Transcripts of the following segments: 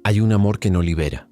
Hay un amor que no libera,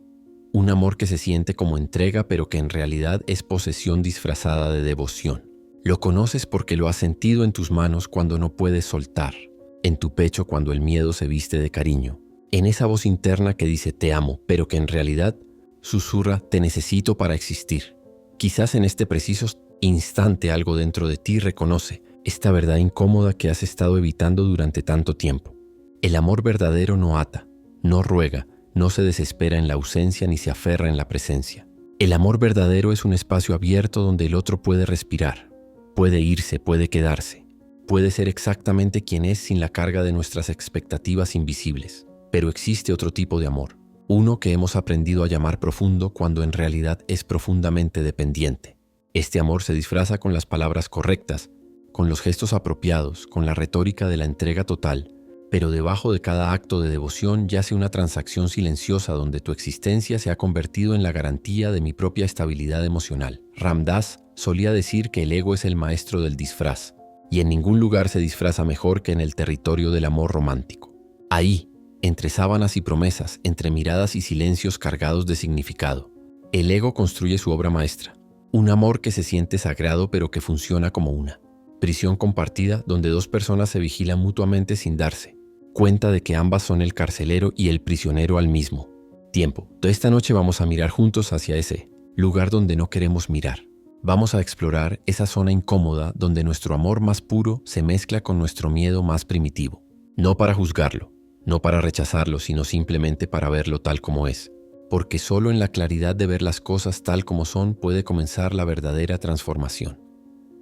un amor que se siente como entrega pero que en realidad es posesión disfrazada de devoción. Lo conoces porque lo has sentido en tus manos cuando no puedes soltar, en tu pecho cuando el miedo se viste de cariño, en esa voz interna que dice te amo, pero que en realidad susurra te necesito para existir. Quizás en este preciso instante algo dentro de ti reconoce esta verdad incómoda que has estado evitando durante tanto tiempo. El amor verdadero no ata, no ruega, no se desespera en la ausencia ni se aferra en la presencia. El amor verdadero es un espacio abierto donde el otro puede respirar, puede irse, puede quedarse, puede ser exactamente quien es sin la carga de nuestras expectativas invisibles. Pero existe otro tipo de amor, uno que hemos aprendido a llamar profundo cuando en realidad es profundamente dependiente. Este amor se disfraza con las palabras correctas, con los gestos apropiados, con la retórica de la entrega total, pero debajo de cada acto de devoción yace una transacción silenciosa donde tu existencia se ha convertido en la garantía de mi propia estabilidad emocional. Ram Dass solía decir que el ego es el maestro del disfraz, y en ningún lugar se disfraza mejor que en el territorio del amor romántico. Ahí, entre sábanas y promesas, entre miradas y silencios cargados de significado, el ego construye su obra maestra, un amor que se siente sagrado pero que funciona como una prisión compartida donde dos personas se vigilan mutuamente sin darse cuenta de que ambas son el carcelero y el prisionero al mismo tiempo. Toda esta noche vamos a mirar juntos hacia ese lugar donde no queremos mirar. Vamos a explorar esa zona incómoda donde nuestro amor más puro se mezcla con nuestro miedo más primitivo. No para juzgarlo, no para rechazarlo, sino simplemente para verlo tal como es. Porque solo en la claridad de ver las cosas tal como son puede comenzar la verdadera transformación.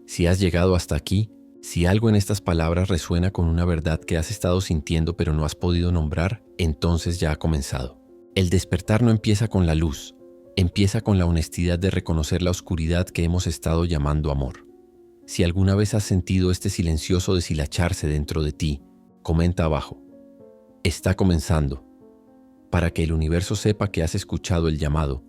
Si has llegado hasta aquí, si algo en estas palabras resuena con una verdad que has estado sintiendo pero no has podido nombrar, entonces ya ha comenzado. El despertar no empieza con la luz, empieza con la honestidad de reconocer la oscuridad que hemos estado llamando amor. Si alguna vez has sentido este silencioso deshilacharse dentro de ti, comenta abajo. Está comenzando. Para que el universo sepa que has escuchado el llamado,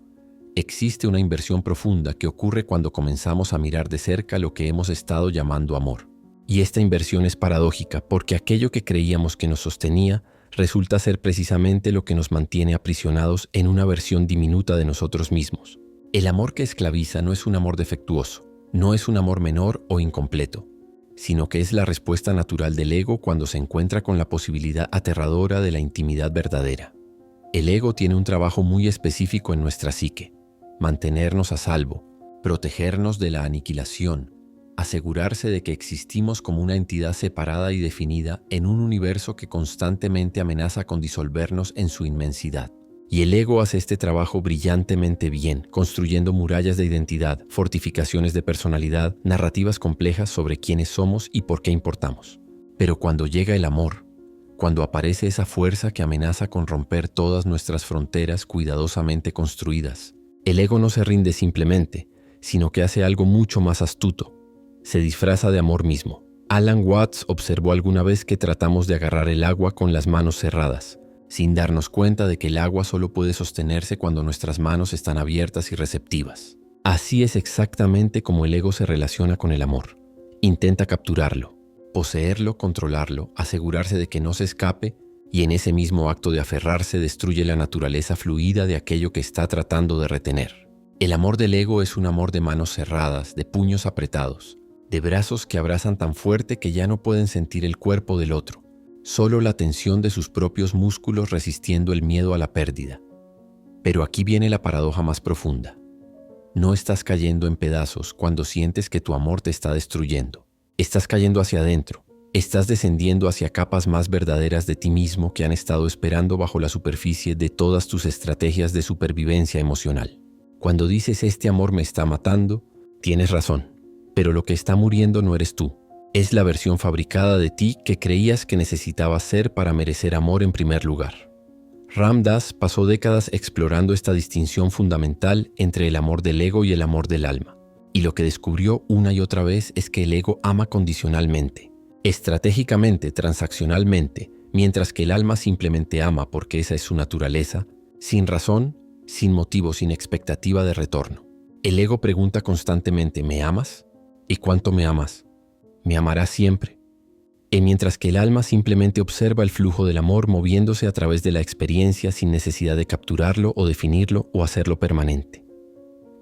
existe una inversión profunda que ocurre cuando comenzamos a mirar de cerca lo que hemos estado llamando amor. Y esta inversión es paradójica porque aquello que creíamos que nos sostenía resulta ser precisamente lo que nos mantiene aprisionados en una versión diminuta de nosotros mismos. El amor que esclaviza no es un amor defectuoso, no es un amor menor o incompleto, sino que es la respuesta natural del ego cuando se encuentra con la posibilidad aterradora de la intimidad verdadera. El ego tiene un trabajo muy específico en nuestra psique: mantenernos a salvo, protegernos de la aniquilación, asegurarse de que existimos como una entidad separada y definida en un universo que constantemente amenaza con disolvernos en su inmensidad. Y el ego hace este trabajo brillantemente bien, construyendo murallas de identidad, fortificaciones de personalidad, narrativas complejas sobre quiénes somos y por qué importamos. Pero cuando llega el amor, cuando aparece esa fuerza que amenaza con romper todas nuestras fronteras cuidadosamente construidas, el ego no se rinde simplemente, sino que hace algo mucho más astuto. Se disfraza de amor mismo. Alan Watts observó alguna vez que tratamos de agarrar el agua con las manos cerradas, sin darnos cuenta de que el agua solo puede sostenerse cuando nuestras manos están abiertas y receptivas. Así es exactamente como el ego se relaciona con el amor. Intenta capturarlo, poseerlo, controlarlo, asegurarse de que no se escape, y en ese mismo acto de aferrarse destruye la naturaleza fluida de aquello que está tratando de retener. El amor del ego es un amor de manos cerradas, de puños apretados, de brazos que abrazan tan fuerte que ya no pueden sentir el cuerpo del otro, solo la tensión de sus propios músculos resistiendo el miedo a la pérdida. Pero aquí viene la paradoja más profunda. No estás cayendo en pedazos cuando sientes que tu amor te está destruyendo. Estás cayendo hacia adentro. Estás descendiendo hacia capas más verdaderas de ti mismo que han estado esperando bajo la superficie de todas tus estrategias de supervivencia emocional. Cuando dices este amor me está matando, tienes razón. Pero lo que está muriendo no eres tú. Es la versión fabricada de ti que creías que necesitabas ser para merecer amor en primer lugar. Ram Dass pasó décadas explorando esta distinción fundamental entre el amor del ego y el amor del alma. Y lo que descubrió una y otra vez es que el ego ama condicionalmente, estratégicamente, transaccionalmente, mientras que el alma simplemente ama porque esa es su naturaleza, sin razón, sin motivo, sin expectativa de retorno. El ego pregunta constantemente, ¿me amas? ¿Y cuánto me amas? ¿Me amarás siempre? mientras que el alma simplemente observa el flujo del amor moviéndose a través de la experiencia sin necesidad de capturarlo o definirlo o hacerlo permanente.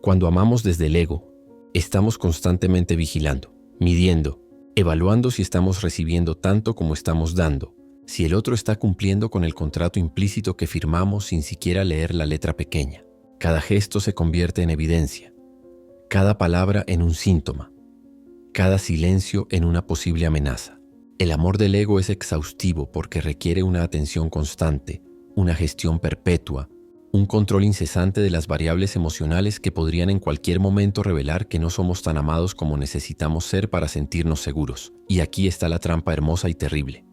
Cuando amamos desde el ego, estamos constantemente vigilando, midiendo, evaluando si estamos recibiendo tanto como estamos dando, si el otro está cumpliendo con el contrato implícito que firmamos sin siquiera leer la letra pequeña. Cada gesto se convierte en evidencia, cada palabra en un síntoma, cada silencio en una posible amenaza. El amor del ego es exhaustivo porque requiere una atención constante, una gestión perpetua, un control incesante de las variables emocionales que podrían en cualquier momento revelar que no somos tan amados como necesitamos ser para sentirnos seguros. Y aquí está la trampa hermosa y terrible.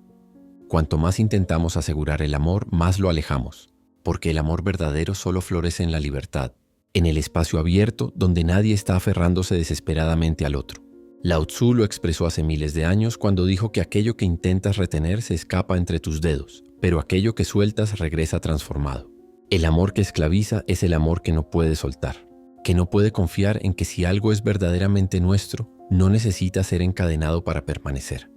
Cuanto más intentamos asegurar el amor, más lo alejamos, porque el amor verdadero solo florece en la libertad, en el espacio abierto donde nadie está aferrándose desesperadamente al otro. Lao Tzu lo expresó hace miles de años cuando dijo que aquello que intentas retener se escapa entre tus dedos, pero aquello que sueltas regresa transformado. El amor que esclaviza es el amor que no puede soltar, que no puede confiar en que si algo es verdaderamente nuestro, no necesita ser encadenado para permanecer.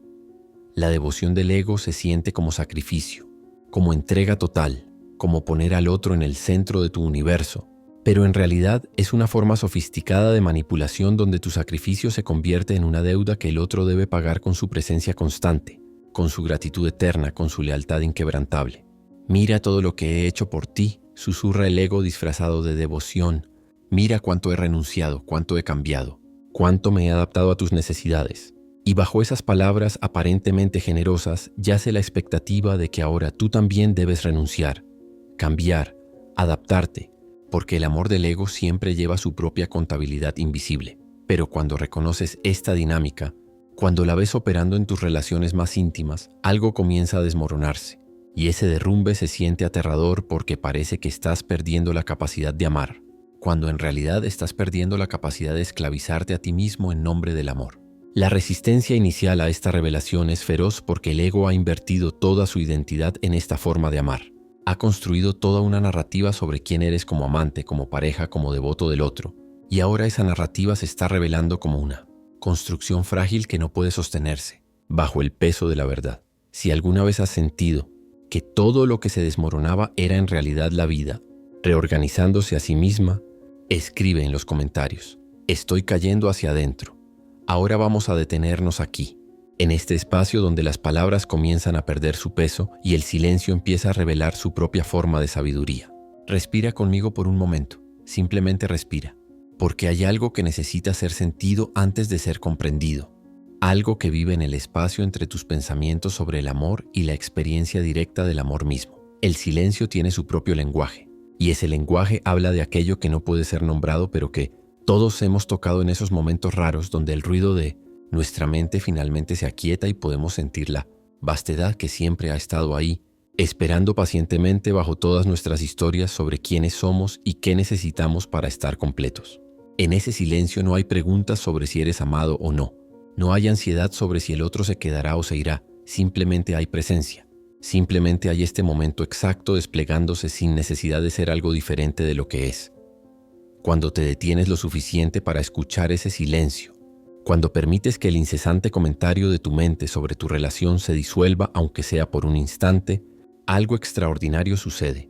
La devoción del ego se siente como sacrificio, como entrega total, como poner al otro en el centro de tu universo, pero en realidad es una forma sofisticada de manipulación donde tu sacrificio se convierte en una deuda que el otro debe pagar con su presencia constante, con su gratitud eterna, con su lealtad inquebrantable. Mira todo lo que he hecho por ti, susurra el ego disfrazado de devoción. Mira cuánto he renunciado, cuánto he cambiado, cuánto me he adaptado a tus necesidades. Y bajo esas palabras aparentemente generosas yace la expectativa de que ahora tú también debes renunciar, cambiar, adaptarte, porque el amor del ego siempre lleva su propia contabilidad invisible. Pero cuando reconoces esta dinámica, cuando la ves operando en tus relaciones más íntimas, algo comienza a desmoronarse. Y ese derrumbe se siente aterrador porque parece que estás perdiendo la capacidad de amar, cuando en realidad estás perdiendo la capacidad de esclavizarte a ti mismo en nombre del amor. La resistencia inicial a esta revelación es feroz porque el ego ha invertido toda su identidad en esta forma de amar. Ha construido toda una narrativa sobre quién eres como amante, como pareja, como devoto del otro. Y ahora esa narrativa se está revelando como una construcción frágil que no puede sostenerse bajo el peso de la verdad. Si alguna vez has sentido que todo lo que se desmoronaba era en realidad la vida, reorganizándose a sí misma, escribe en los comentarios: estoy cayendo hacia adentro. Ahora vamos a detenernos aquí, en este espacio donde las palabras comienzan a perder su peso y el silencio empieza a revelar su propia forma de sabiduría. Respira conmigo por un momento, simplemente respira, porque hay algo que necesita ser sentido antes de ser comprendido, algo que vive en el espacio entre tus pensamientos sobre el amor y la experiencia directa del amor mismo. El silencio tiene su propio lenguaje, y ese lenguaje habla de aquello que no puede ser nombrado, pero que todos hemos tocado en esos momentos raros donde el ruido de nuestra mente finalmente se aquieta y podemos sentir la vastedad que siempre ha estado ahí, esperando pacientemente bajo todas nuestras historias sobre quiénes somos y qué necesitamos para estar completos. En ese silencio no hay preguntas sobre si eres amado o no. No hay ansiedad sobre si el otro se quedará o se irá. Simplemente hay presencia. Simplemente hay este momento exacto desplegándose sin necesidad de ser algo diferente de lo que es. Cuando te detienes lo suficiente para escuchar ese silencio, cuando permites que el incesante comentario de tu mente sobre tu relación se disuelva, aunque sea por un instante, algo extraordinario sucede.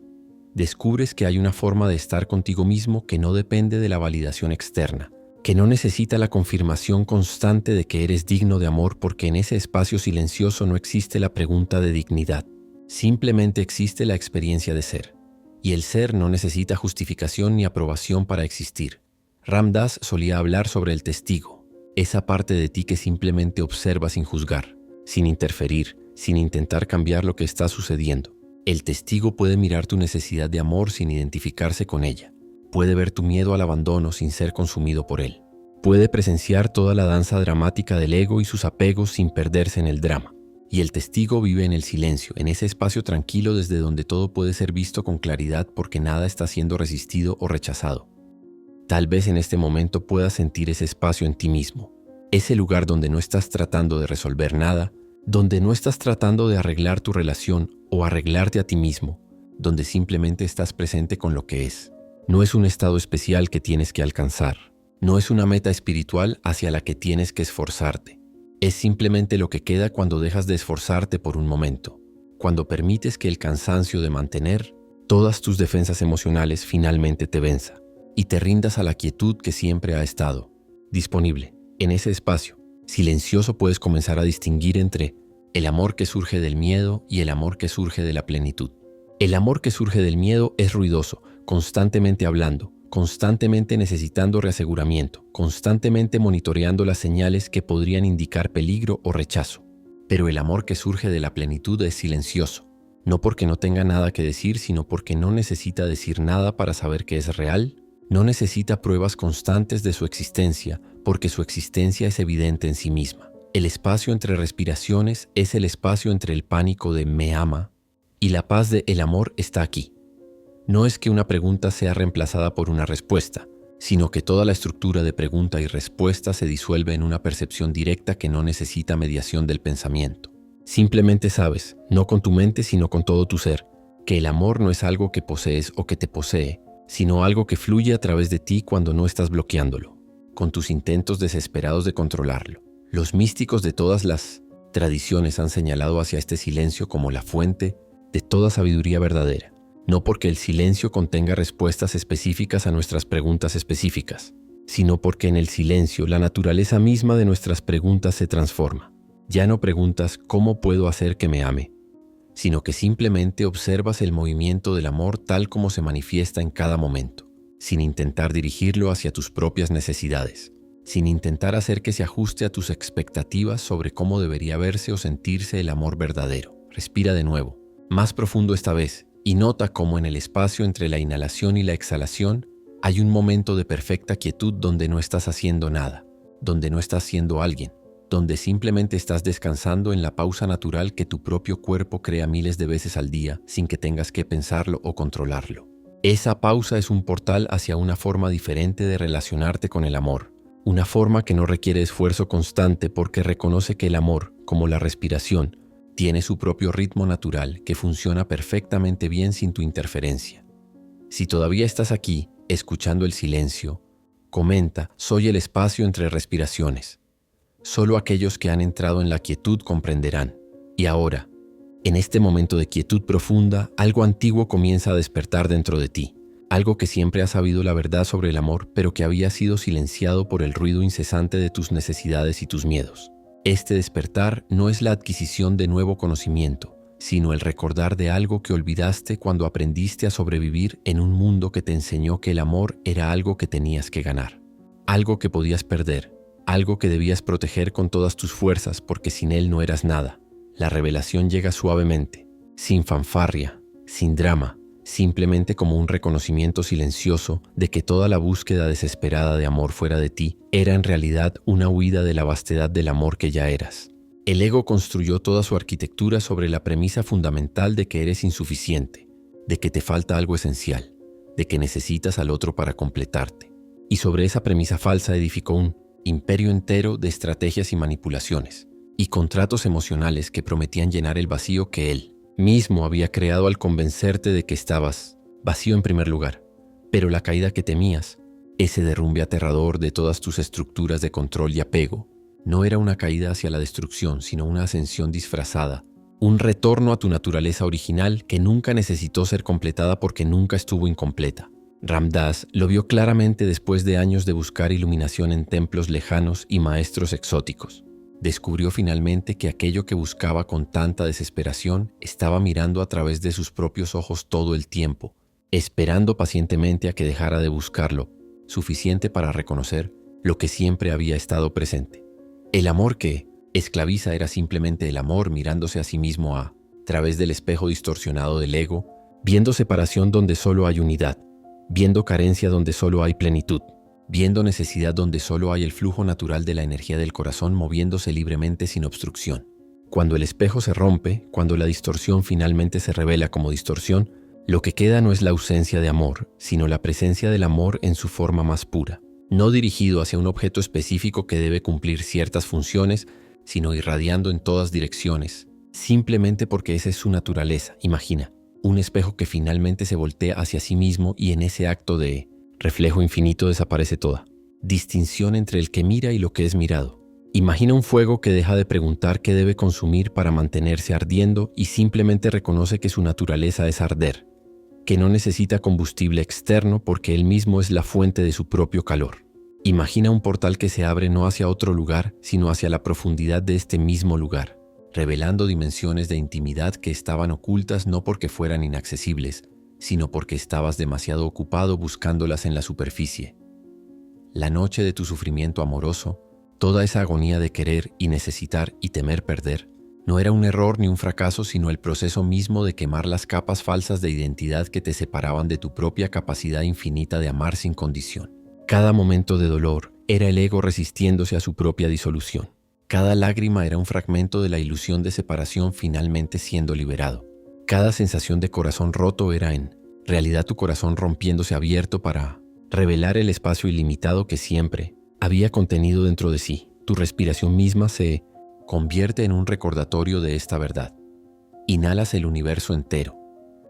Descubres que hay una forma de estar contigo mismo que no depende de la validación externa, que no necesita la confirmación constante de que eres digno de amor, porque en ese espacio silencioso no existe la pregunta de dignidad. Simplemente existe la experiencia de ser. Y el ser no necesita justificación ni aprobación para existir. Ram Dass solía hablar sobre el testigo, esa parte de ti que simplemente observa sin juzgar, sin interferir, sin intentar cambiar lo que está sucediendo. El testigo puede mirar tu necesidad de amor sin identificarse con ella. Puede ver tu miedo al abandono sin ser consumido por él. Puede presenciar toda la danza dramática del ego y sus apegos sin perderse en el drama. Y el testigo vive en el silencio, en ese espacio tranquilo desde donde todo puede ser visto con claridad porque nada está siendo resistido o rechazado. Tal vez en este momento puedas sentir ese espacio en ti mismo, ese lugar donde no estás tratando de resolver nada, donde no estás tratando de arreglar tu relación o arreglarte a ti mismo, donde simplemente estás presente con lo que es. No es un estado especial que tienes que alcanzar, no es una meta espiritual hacia la que tienes que esforzarte. Es simplemente lo que queda cuando dejas de esforzarte por un momento, cuando permites que el cansancio de mantener todas tus defensas emocionales finalmente te venza y te rindas a la quietud que siempre ha estado disponible. En ese espacio silencioso puedes comenzar a distinguir entre el amor que surge del miedo y el amor que surge de la plenitud. El amor que surge del miedo es ruidoso, constantemente hablando, constantemente necesitando reaseguramiento, constantemente monitoreando las señales que podrían indicar peligro o rechazo. Pero el amor que surge de la plenitud es silencioso, no porque no tenga nada que decir, sino porque no necesita decir nada para saber que es real, no necesita pruebas constantes de su existencia, porque su existencia es evidente en sí misma. El espacio entre respiraciones es el espacio entre el pánico de «me ama» y la paz de «el amor está aquí». No es que una pregunta sea reemplazada por una respuesta, sino que toda la estructura de pregunta y respuesta se disuelve en una percepción directa que no necesita mediación del pensamiento. Simplemente sabes, no con tu mente sino con todo tu ser, que el amor no es algo que posees o que te posee, sino algo que fluye a través de ti cuando no estás bloqueándolo, con tus intentos desesperados de controlarlo. Los místicos de todas las tradiciones han señalado hacia este silencio como la fuente de toda sabiduría verdadera, no porque el silencio contenga respuestas específicas a nuestras preguntas específicas, sino porque en el silencio la naturaleza misma de nuestras preguntas se transforma. Ya no preguntas ¿cómo puedo hacer que me ame?, sino que simplemente observas el movimiento del amor tal como se manifiesta en cada momento, sin intentar dirigirlo hacia tus propias necesidades, sin intentar hacer que se ajuste a tus expectativas sobre cómo debería verse o sentirse el amor verdadero. Respira de nuevo, más profundo esta vez, y nota cómo en el espacio entre la inhalación y la exhalación hay un momento de perfecta quietud donde no estás haciendo nada, donde no estás siendo alguien, donde simplemente estás descansando en la pausa natural que tu propio cuerpo crea miles de veces al día sin que tengas que pensarlo o controlarlo. Esa pausa es un portal hacia una forma diferente de relacionarte con el amor, una forma que no requiere esfuerzo constante porque reconoce que el amor, como la respiración, tiene su propio ritmo natural que funciona perfectamente bien sin tu interferencia. Si todavía estás aquí, escuchando el silencio, comenta, soy el espacio entre respiraciones. Solo aquellos que han entrado en la quietud comprenderán. Y ahora, en este momento de quietud profunda, algo antiguo comienza a despertar dentro de ti. Algo que siempre has sabido la verdad sobre el amor, pero que había sido silenciado por el ruido incesante de tus necesidades y tus miedos. Este despertar no es la adquisición de nuevo conocimiento, sino el recordar de algo que olvidaste cuando aprendiste a sobrevivir en un mundo que te enseñó que el amor era algo que tenías que ganar, algo que podías perder, algo que debías proteger con todas tus fuerzas porque sin él no eras nada. La revelación llega suavemente, sin fanfarria, sin drama, simplemente como un reconocimiento silencioso de que toda la búsqueda desesperada de amor fuera de ti era en realidad una huida de la vastedad del amor que ya eras. El ego construyó toda su arquitectura sobre la premisa fundamental de que eres insuficiente, de que te falta algo esencial, de que necesitas al otro para completarte. Y sobre esa premisa falsa edificó un imperio entero de estrategias y manipulaciones, y contratos emocionales que prometían llenar el vacío que él mismo había creado al convencerte de que estabas vacío en primer lugar. Pero la caída que temías, ese derrumbe aterrador de todas tus estructuras de control y apego, no era una caída hacia la destrucción, sino una ascensión disfrazada, un retorno a tu naturaleza original que nunca necesitó ser completada porque nunca estuvo incompleta. Ram Dass lo vio claramente después de años de buscar iluminación en templos lejanos y maestros exóticos. Descubrió finalmente que aquello que buscaba con tanta desesperación estaba mirando a través de sus propios ojos todo el tiempo, esperando pacientemente a que dejara de buscarlo, suficiente para reconocer lo que siempre había estado presente. El amor que esclaviza era simplemente el amor mirándose a sí mismo a través del espejo distorsionado del ego, viendo separación donde solo hay unidad, viendo carencia donde solo hay plenitud, viendo necesidad donde solo hay el flujo natural de la energía del corazón moviéndose libremente sin obstrucción. Cuando el espejo se rompe, cuando la distorsión finalmente se revela como distorsión, lo que queda no es la ausencia de amor, sino la presencia del amor en su forma más pura, no dirigido hacia un objeto específico que debe cumplir ciertas funciones, sino irradiando en todas direcciones, simplemente porque esa es su naturaleza. Imagina, un espejo que finalmente se voltea hacia sí mismo y en ese acto de reflejo infinito desaparece toda distinción entre el que mira y lo que es mirado. Imagina un fuego que deja de preguntar qué debe consumir para mantenerse ardiendo y simplemente reconoce que su naturaleza es arder, que no necesita combustible externo porque él mismo es la fuente de su propio calor. Imagina un portal que se abre no hacia otro lugar, sino hacia la profundidad de este mismo lugar, revelando dimensiones de intimidad que estaban ocultas no porque fueran inaccesibles, sino porque estabas demasiado ocupado buscándolas en la superficie. La noche de tu sufrimiento amoroso, toda esa agonía de querer y necesitar y temer perder, no era un error ni un fracaso, sino el proceso mismo de quemar las capas falsas de identidad que te separaban de tu propia capacidad infinita de amar sin condición. Cada momento de dolor era el ego resistiéndose a su propia disolución. Cada lágrima era un fragmento de la ilusión de separación finalmente siendo liberado. Cada sensación de corazón roto era en realidad tu corazón rompiéndose abierto para revelar el espacio ilimitado que siempre había contenido dentro de sí. Tu respiración misma se convierte en un recordatorio de esta verdad. Inhalas el universo entero.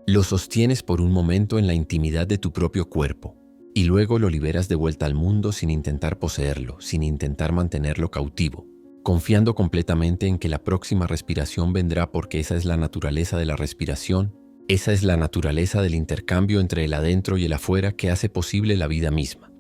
Lo sostienes por un momento en la intimidad de tu propio cuerpo y luego lo liberas de vuelta al mundo sin intentar poseerlo, sin intentar mantenerlo cautivo, confiando completamente en que la próxima respiración vendrá porque esa es la naturaleza de la respiración, esa es la naturaleza del intercambio entre el adentro y el afuera que hace posible la vida misma.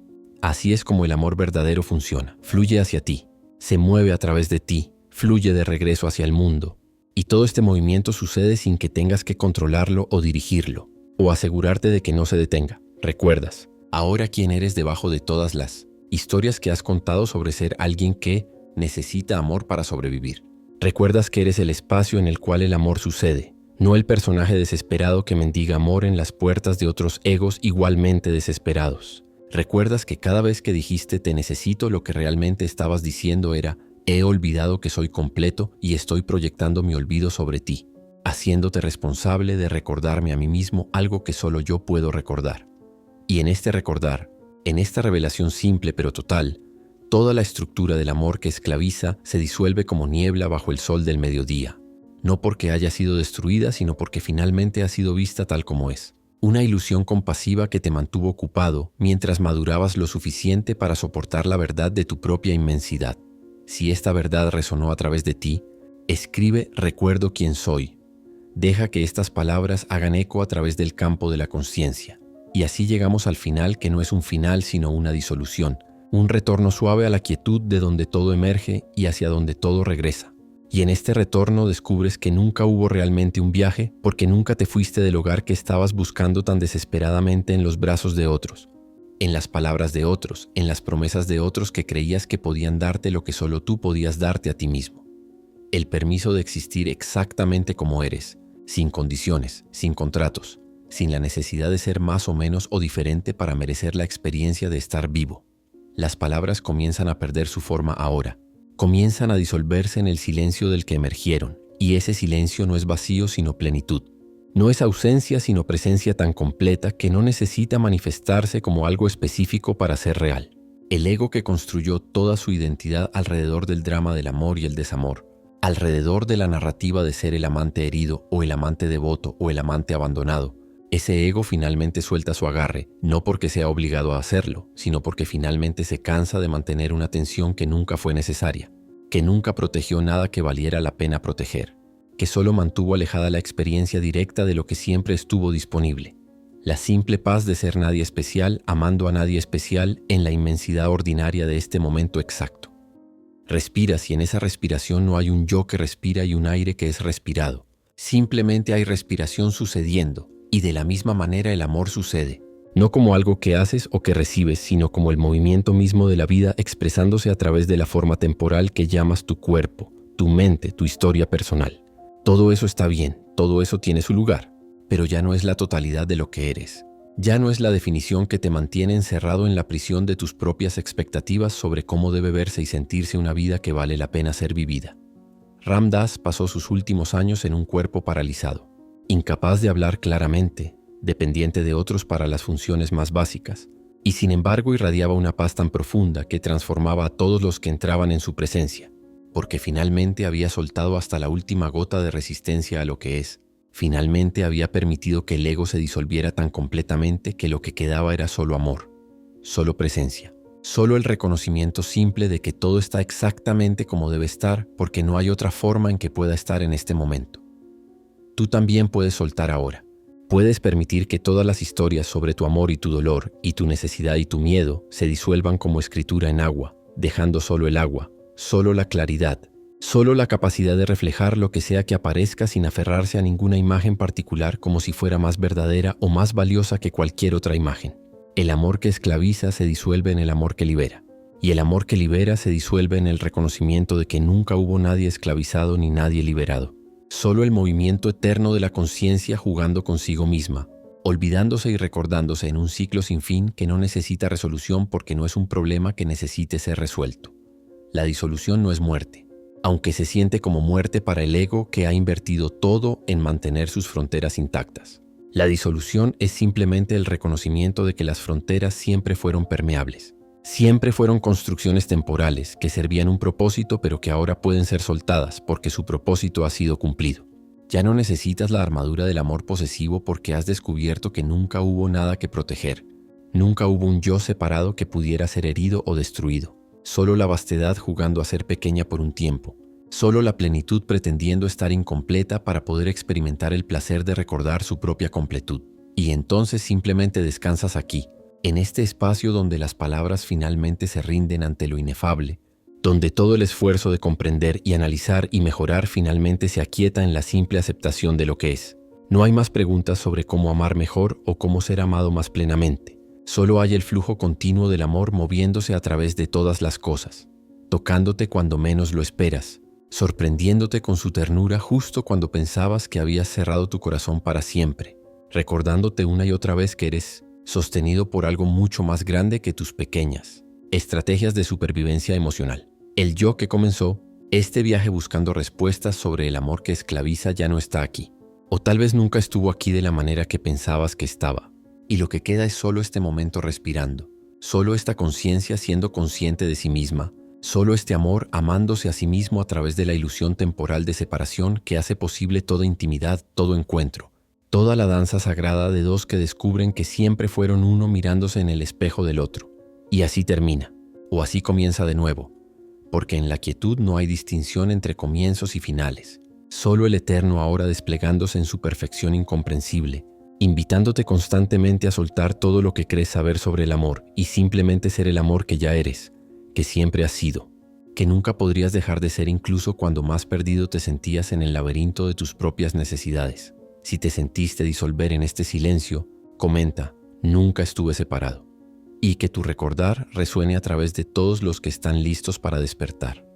Así es como el amor verdadero funciona, fluye hacia ti, se mueve a través de ti, fluye de regreso hacia el mundo. Y todo este movimiento sucede sin que tengas que controlarlo o dirigirlo, o asegurarte de que no se detenga. Recuerdas, ahora quién eres debajo de todas las historias que has contado sobre ser alguien que necesita amor para sobrevivir. Recuerdas que eres el espacio en el cual el amor sucede, no el personaje desesperado que mendiga amor en las puertas de otros egos igualmente desesperados. Recuerdas que cada vez que dijiste te necesito, lo que realmente estabas diciendo era he olvidado que soy completo y estoy proyectando mi olvido sobre ti, haciéndote responsable de recordarme a mí mismo algo que solo yo puedo recordar. Y en este recordar, en esta revelación simple pero total, toda la estructura del amor que esclaviza se disuelve como niebla bajo el sol del mediodía, no porque haya sido destruida, sino porque finalmente ha sido vista tal como es. Una ilusión compasiva que te mantuvo ocupado mientras madurabas lo suficiente para soportar la verdad de tu propia inmensidad. Si esta verdad resonó a través de ti, escribe recuerdo quién soy. Deja que estas palabras hagan eco a través del campo de la conciencia. Y así llegamos al final, que no es un final sino una disolución, un retorno suave a la quietud de donde todo emerge y hacia donde todo regresa. Y en este retorno descubres que nunca hubo realmente un viaje porque nunca te fuiste del hogar que estabas buscando tan desesperadamente en los brazos de otros, en las palabras de otros, en las promesas de otros que creías que podían darte lo que solo tú podías darte a ti mismo. El permiso de existir exactamente como eres, sin condiciones, sin contratos, sin la necesidad de ser más o menos o diferente para merecer la experiencia de estar vivo. Las palabras comienzan a perder su forma ahora, comienzan a disolverse en el silencio del que emergieron, y ese silencio no es vacío sino plenitud. No es ausencia sino presencia tan completa que no necesita manifestarse como algo específico para ser real. El ego que construyó toda su identidad alrededor del drama del amor y el desamor, alrededor de la narrativa de ser el amante herido o el amante devoto o el amante abandonado, ese ego finalmente suelta su agarre, no porque sea obligado a hacerlo, sino porque finalmente se cansa de mantener una tensión que nunca fue necesaria, que nunca protegió nada que valiera la pena proteger, que solo mantuvo alejada la experiencia directa de lo que siempre estuvo disponible. La simple paz de ser nadie especial, amando a nadie especial en la inmensidad ordinaria de este momento exacto. Respiras y en esa respiración no hay un yo que respira y un aire que es respirado. Simplemente hay respiración sucediendo. Y de la misma manera el amor sucede, no como algo que haces o que recibes, sino como el movimiento mismo de la vida expresándose a través de la forma temporal que llamas tu cuerpo, tu mente, tu historia personal. Todo eso está bien, todo eso tiene su lugar, pero ya no es la totalidad de lo que eres. Ya no es la definición que te mantiene encerrado en la prisión de tus propias expectativas sobre cómo debe verse y sentirse una vida que vale la pena ser vivida. Ram Dass pasó sus últimos años en un cuerpo paralizado, incapaz de hablar claramente, dependiente de otros para las funciones más básicas, y sin embargo irradiaba una paz tan profunda que transformaba a todos los que entraban en su presencia, porque finalmente había soltado hasta la última gota de resistencia a lo que es. Finalmente había permitido que el ego se disolviera tan completamente que lo que quedaba era solo amor, solo presencia. Solo el reconocimiento simple de que todo está exactamente como debe estar porque no hay otra forma en que pueda estar en este momento. Tú también puedes soltar ahora. Puedes permitir que todas las historias sobre tu amor y tu dolor, y tu necesidad y tu miedo, se disuelvan como escritura en agua, dejando solo el agua, solo la claridad, solo la capacidad de reflejar lo que sea que aparezca sin aferrarse a ninguna imagen particular como si fuera más verdadera o más valiosa que cualquier otra imagen. El amor que esclaviza se disuelve en el amor que libera, y el amor que libera se disuelve en el reconocimiento de que nunca hubo nadie esclavizado ni nadie liberado. Solo el movimiento eterno de la conciencia jugando consigo misma, olvidándose y recordándose en un ciclo sin fin que no necesita resolución porque no es un problema que necesite ser resuelto. La disolución no es muerte, aunque se siente como muerte para el ego que ha invertido todo en mantener sus fronteras intactas. La disolución es simplemente el reconocimiento de que las fronteras siempre fueron permeables. Siempre fueron construcciones temporales que servían un propósito pero que ahora pueden ser soltadas porque su propósito ha sido cumplido. Ya no necesitas la armadura del amor posesivo porque has descubierto que nunca hubo nada que proteger. Nunca hubo un yo separado que pudiera ser herido o destruido. Solo la vastedad jugando a ser pequeña por un tiempo. Solo la plenitud pretendiendo estar incompleta para poder experimentar el placer de recordar su propia completud. Y entonces simplemente descansas aquí, en este espacio donde las palabras finalmente se rinden ante lo inefable, donde todo el esfuerzo de comprender y analizar y mejorar finalmente se aquieta en la simple aceptación de lo que es. No hay más preguntas sobre cómo amar mejor o cómo ser amado más plenamente. Solo hay el flujo continuo del amor moviéndose a través de todas las cosas, tocándote cuando menos lo esperas, sorprendiéndote con su ternura justo cuando pensabas que habías cerrado tu corazón para siempre, recordándote una y otra vez que eres sostenido por algo mucho más grande que tus pequeñas estrategias de supervivencia emocional. El yo que comenzó este viaje buscando respuestas sobre el amor que esclaviza ya no está aquí. O tal vez nunca estuvo aquí de la manera que pensabas que estaba. Y lo que queda es solo este momento respirando. Solo esta conciencia siendo consciente de sí misma. Solo este amor amándose a sí mismo a través de la ilusión temporal de separación que hace posible toda intimidad, todo encuentro. Toda la danza sagrada de dos que descubren que siempre fueron uno mirándose en el espejo del otro. Y así termina, o así comienza de nuevo, porque en la quietud no hay distinción entre comienzos y finales. Solo el eterno ahora desplegándose en su perfección incomprensible, invitándote constantemente a soltar todo lo que crees saber sobre el amor y simplemente ser el amor que ya eres, que siempre has sido, que nunca podrías dejar de ser incluso cuando más perdido te sentías en el laberinto de tus propias necesidades. Si te sentiste disolver en este silencio, comenta, nunca estuve separado. Y que tu recordar resuene a través de todos los que están listos para despertar.